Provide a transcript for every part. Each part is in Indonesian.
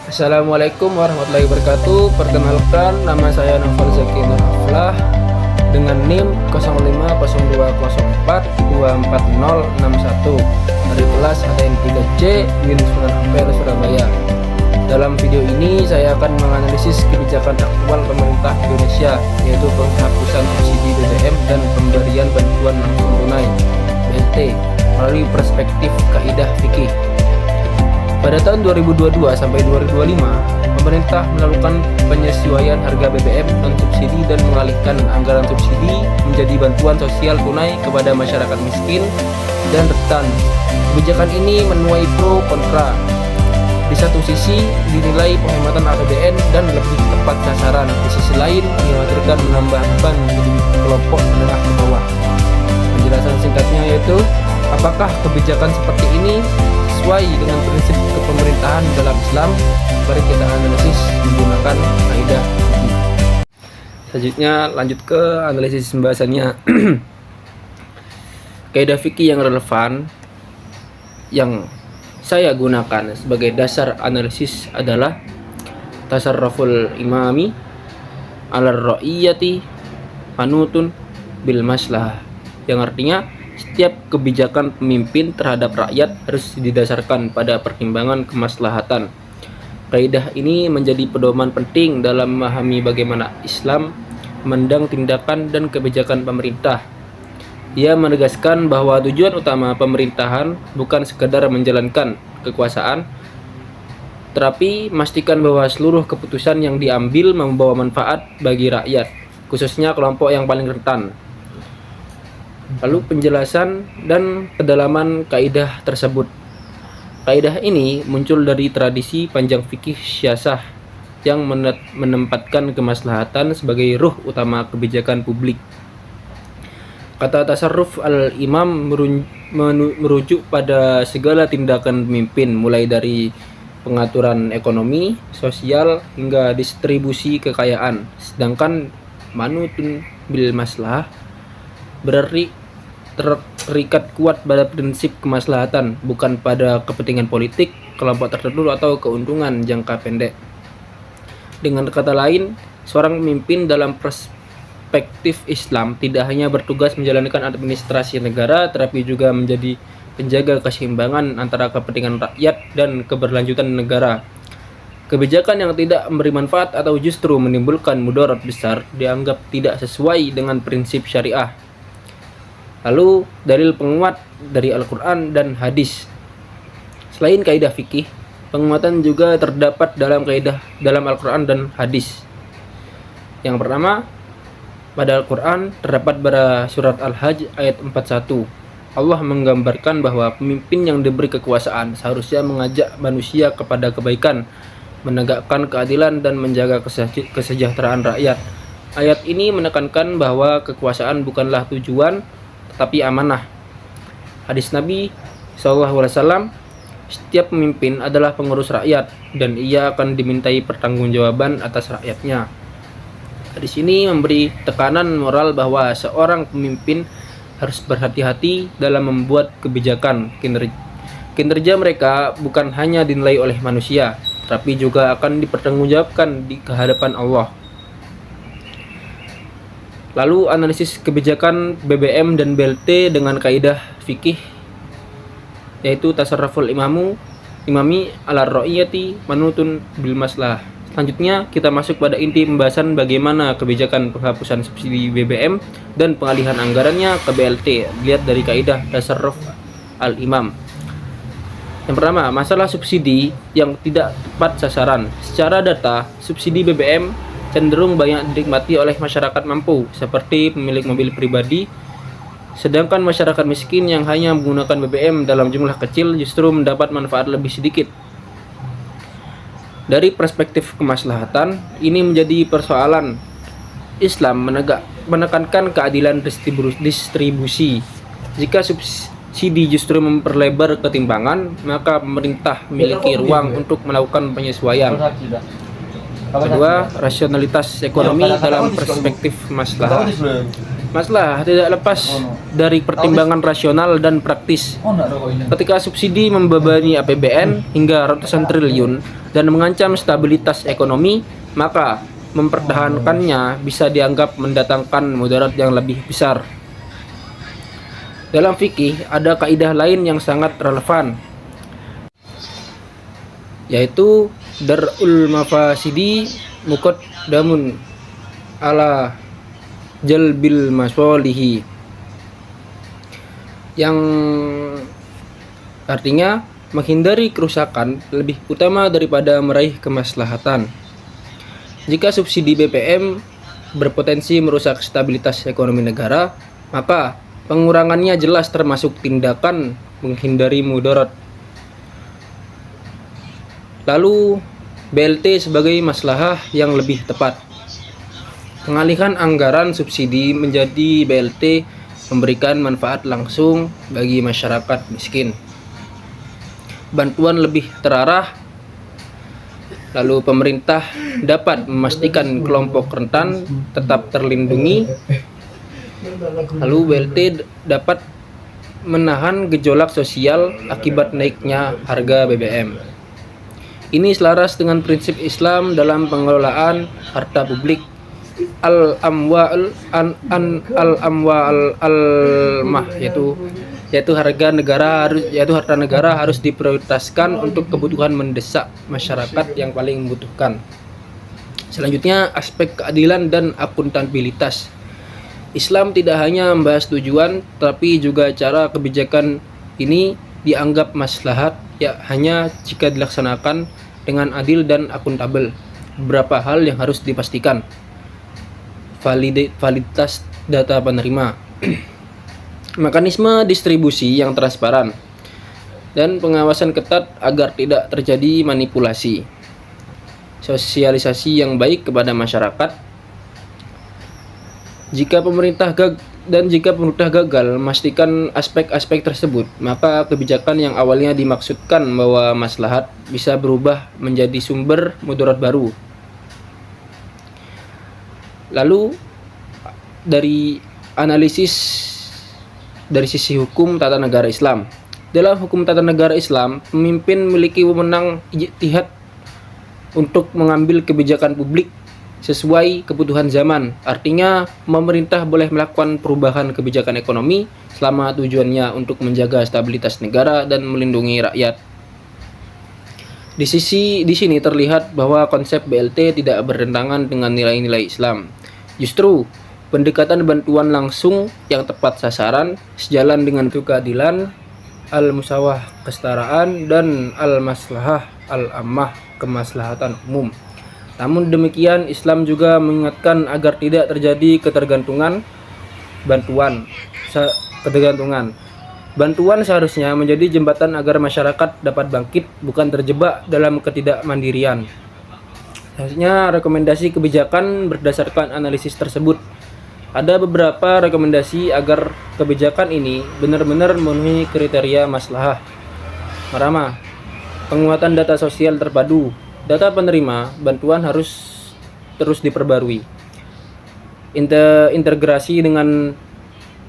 Assalamualaikum warahmatullahi wabarakatuh. Perkenalkan, nama saya Novel Zaki Nur Aflah dengan NIM 050204240061 dari kelas HTN 3C Win Sunan Ampel, Surabaya. Dalam video ini saya akan menganalisis kebijakan aktual pemerintah Indonesia, yaitu penghapusan subsidi BBM dan pemberian bantuan langsung tunai (BLT) melalui perspektif kaidah fikih. Pada tahun 2022 sampai 2025, pemerintah melakukan penyesuaian harga BBM non subsidi dan mengalihkan anggaran subsidi menjadi bantuan sosial tunai kepada masyarakat miskin dan rentan. Kebijakan ini menuai pro kontra. Di satu sisi dinilai penghematan APBN dan lebih tepat sasaran, di sisi lain dikhawatirkan menambah beban bagi kelompok menengah ke bawah. Penjelasan singkatnya yaitu, apakah kebijakan seperti ini sesuai dengan prinsip kepemerintahan dalam Islam? Mari kita analisis menggunakan kaidah fikih. Selanjutnya lanjut ke analisis pembahasannya. Kaidah fikih yang relevan yang saya gunakan sebagai dasar analisis adalah tasarruful imami ala ra'iyati manutun bil maslahah, yang artinya setiap kebijakan pemimpin terhadap rakyat harus didasarkan pada pertimbangan kemaslahatan. Kaidah ini menjadi pedoman penting dalam memahami bagaimana Islam memandang tindakan dan kebijakan pemerintah. Ia menegaskan bahwa tujuan utama pemerintahan bukan sekadar menjalankan kekuasaan, tetapi memastikan bahwa seluruh keputusan yang diambil membawa manfaat bagi rakyat, khususnya kelompok yang paling rentan. Lalu penjelasan dan kedalaman kaidah tersebut. Kaidah ini muncul dari tradisi panjang fikih syiasah yang menempatkan kemaslahatan sebagai ruh utama kebijakan publik. Kata tasarruf al-imam merujuk pada segala tindakan pemimpin, mulai dari pengaturan ekonomi, sosial, hingga distribusi kekayaan. Sedangkan manutun bil maslahah berarti terikat kuat pada prinsip kemaslahatan, bukan pada kepentingan politik, kelompok tertentu atau keuntungan jangka pendek. Dengan kata lain, seorang pemimpin dalam perspektif Islam tidak hanya bertugas menjalankan administrasi negara, tetapi juga menjadi penjaga keseimbangan antara kepentingan rakyat dan keberlanjutan negara. Kebijakan yang tidak memberi manfaat atau justru menimbulkan mudarat besar dianggap tidak sesuai dengan prinsip syariah. Lalu dalil penguat dari Al-Quran dan hadis. Selain kaidah fikih, penguatan juga terdapat dalam kaidah dalam Al-Quran dan hadis. Yang pertama, pada Al-Quran terdapat pada surat Al-Hajj ayat 41. Allah menggambarkan bahwa pemimpin yang diberi kekuasaan seharusnya mengajak manusia kepada kebaikan, menegakkan keadilan dan menjaga kesejahteraan rakyat. Ayat ini menekankan bahwa kekuasaan bukanlah tujuan, tapi amanah. Hadis Nabi SAW, setiap pemimpin adalah pengurus rakyat dan ia akan dimintai pertanggungjawaban atas rakyatnya. Hadis ini memberi tekanan moral bahwa seorang pemimpin harus berhati-hati dalam membuat kebijakan. Kinerja mereka bukan hanya dinilai oleh manusia, tapi juga akan dipertanggungjawabkan di hadapan Allah. Lalu analisis kebijakan BBM dan BLT dengan kaidah fikih, yaitu tasarruful imami ala ra'iyati manutun bil maslahah. Selanjutnya kita masuk pada inti pembahasan bagaimana kebijakan penghapusan subsidi BBM dan pengalihan anggarannya ke BLT dilihat dari kaidah tasarruf al-imam. Yang pertama, masalah subsidi yang tidak tepat sasaran. Secara data, subsidi BBM cenderung banyak dinikmati oleh masyarakat mampu, seperti pemilik mobil pribadi, sedangkan masyarakat miskin yang hanya menggunakan BBM dalam jumlah kecil justru mendapat manfaat lebih sedikit. Dari perspektif kemaslahatan, ini menjadi persoalan. Islam menekankan keadilan distribusi. Jika subsidi justru memperlebar ketimpangan, maka pemerintah memiliki ruang untuk melakukan penyesuaian. Kedua, rasionalitas ekonomi dalam perspektif maslahat. Masalah tidak lepas dari pertimbangan rasional dan praktis. Ketika subsidi membebani APBN hingga ratusan triliun dan mengancam stabilitas ekonomi, maka mempertahankannya bisa dianggap mendatangkan mudarat yang lebih besar. Dalam fikih ada kaidah lain yang sangat relevan, yaitu darul mafasidi muqaddamun ala jalbil masolihi, yang artinya menghindari kerusakan lebih utama daripada meraih kemaslahatan. Jika subsidi BBM berpotensi merusak stabilitas ekonomi negara, maka pengurangannya jelas termasuk tindakan menghindari mudarat. Lalu BLT sebagai maslahah yang lebih tepat. Pengalihan anggaran subsidi menjadi BLT memberikan manfaat langsung bagi masyarakat miskin. Bantuan lebih terarah, lalu pemerintah dapat memastikan kelompok rentan tetap terlindungi. Lalu BLT dapat menahan gejolak sosial akibat naiknya harga BBM. Ini selaras dengan prinsip Islam dalam pengelolaan harta publik, al-amwal al-mah, yaitu harta negara harus diprioritaskan untuk kebutuhan mendesak masyarakat yang paling membutuhkan. Selanjutnya, aspek keadilan dan akuntabilitas. Islam tidak hanya membahas tujuan, tapi juga cara kebijakan ini dianggap maslahat ya hanya jika dilaksanakan dengan adil dan akuntabel. Beberapa hal yang harus dipastikan. Validitas data penerima, mekanisme distribusi yang transparan, dan pengawasan ketat agar tidak terjadi manipulasi. Sosialisasi yang baik kepada masyarakat. Jika pemerintah gagal memastikan aspek-aspek tersebut, maka kebijakan yang awalnya dimaksudkan bahwa maslahat bisa berubah menjadi sumber mudarat baru. Lalu dari analisis dari sisi hukum tata negara Islam. Dalam hukum tata negara Islam, pemimpin memiliki wewenang ijtihad untuk mengambil kebijakan publik sesuai kebutuhan zaman. Artinya, pemerintah boleh melakukan perubahan kebijakan ekonomi selama tujuannya untuk menjaga stabilitas negara dan melindungi rakyat. Di sini terlihat bahwa konsep BLT tidak bertentangan dengan nilai-nilai Islam. Justru, pendekatan bantuan langsung yang tepat sasaran sejalan dengan keadilan, al-musawah kesetaraan, dan al-maslahah al-ammah kemaslahatan umum. Namun demikian, Islam juga mengingatkan agar tidak terjadi ketergantungan. Bantuan seharusnya menjadi jembatan agar masyarakat dapat bangkit, bukan terjebak dalam ketidakmandirian. Seharusnya rekomendasi kebijakan berdasarkan analisis tersebut. Ada beberapa rekomendasi agar kebijakan ini benar-benar memenuhi kriteria maslahah. Pertama, penguatan data sosial terpadu. Data penerima bantuan harus terus diperbarui. Integrasi dengan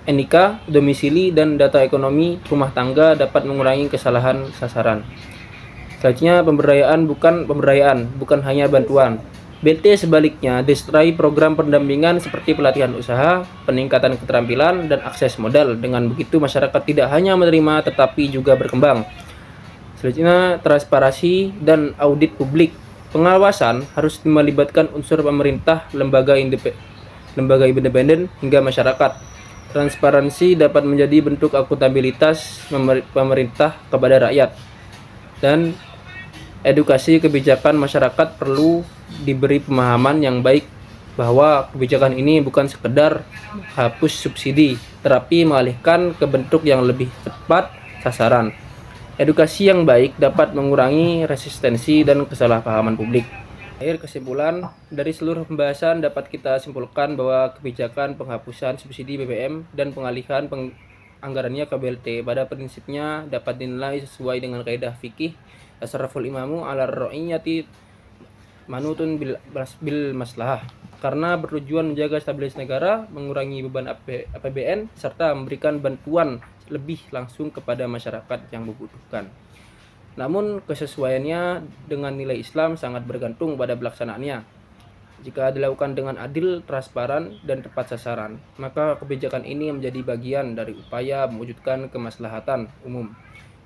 NIK, domisili, dan data ekonomi rumah tangga dapat mengurangi kesalahan sasaran. Selanjutnya, pemberdayaan bukan hanya bantuan. BLT sebaliknya disertai program pendampingan seperti pelatihan usaha, peningkatan keterampilan, dan akses modal. Dengan begitu masyarakat tidak hanya menerima tetapi juga berkembang. Selanjutnya, transparansi dan audit publik. Pengawasan harus melibatkan unsur pemerintah, lembaga independen, hingga masyarakat. Transparansi dapat menjadi bentuk akuntabilitas pemerintah kepada rakyat. Dan edukasi kebijakan masyarakat perlu diberi pemahaman yang baik bahwa kebijakan ini bukan sekedar hapus subsidi, tetapi mengalihkan ke bentuk yang lebih tepat sasaran. Edukasi yang baik dapat mengurangi resistensi dan kesalahpahaman publik. Akhir kesimpulan, dari seluruh pembahasan dapat kita simpulkan bahwa kebijakan penghapusan subsidi BBM dan pengalihan anggarannya ke BLT pada prinsipnya dapat dinilai sesuai dengan kaidah fikih tasarruful imamu ala ra'iyyati manutun bil maslahah. karena bertujuan menjaga stabilitas negara, mengurangi beban APBN, serta memberikan bantuan lebih langsung kepada masyarakat yang membutuhkan. Namun kesesuaiannya dengan nilai Islam sangat bergantung pada pelaksanaannya. Jika dilakukan dengan adil, transparan, dan tepat sasaran, maka kebijakan ini menjadi bagian dari upaya mewujudkan kemaslahatan umum.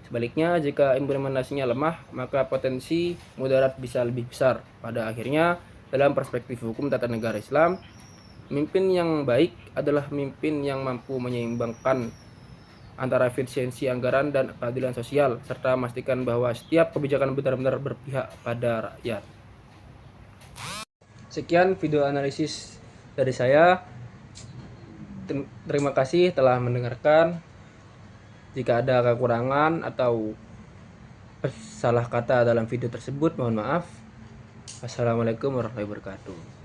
Sebaliknya, jika implementasinya lemah, maka potensi mudarat bisa lebih besar. Pada akhirnya, dalam perspektif hukum tata negara Islam, pemimpin yang baik adalah pemimpin yang mampu menyeimbangkan antara efisiensi anggaran dan keadilan sosial, serta memastikan bahwa setiap kebijakan benar-benar berpihak pada rakyat. Sekian video analisis dari saya. Terima kasih telah mendengarkan. Jika ada kekurangan atau salah kata dalam video tersebut, mohon maaf. Wassalamualaikum warahmatullahi wabarakatuh.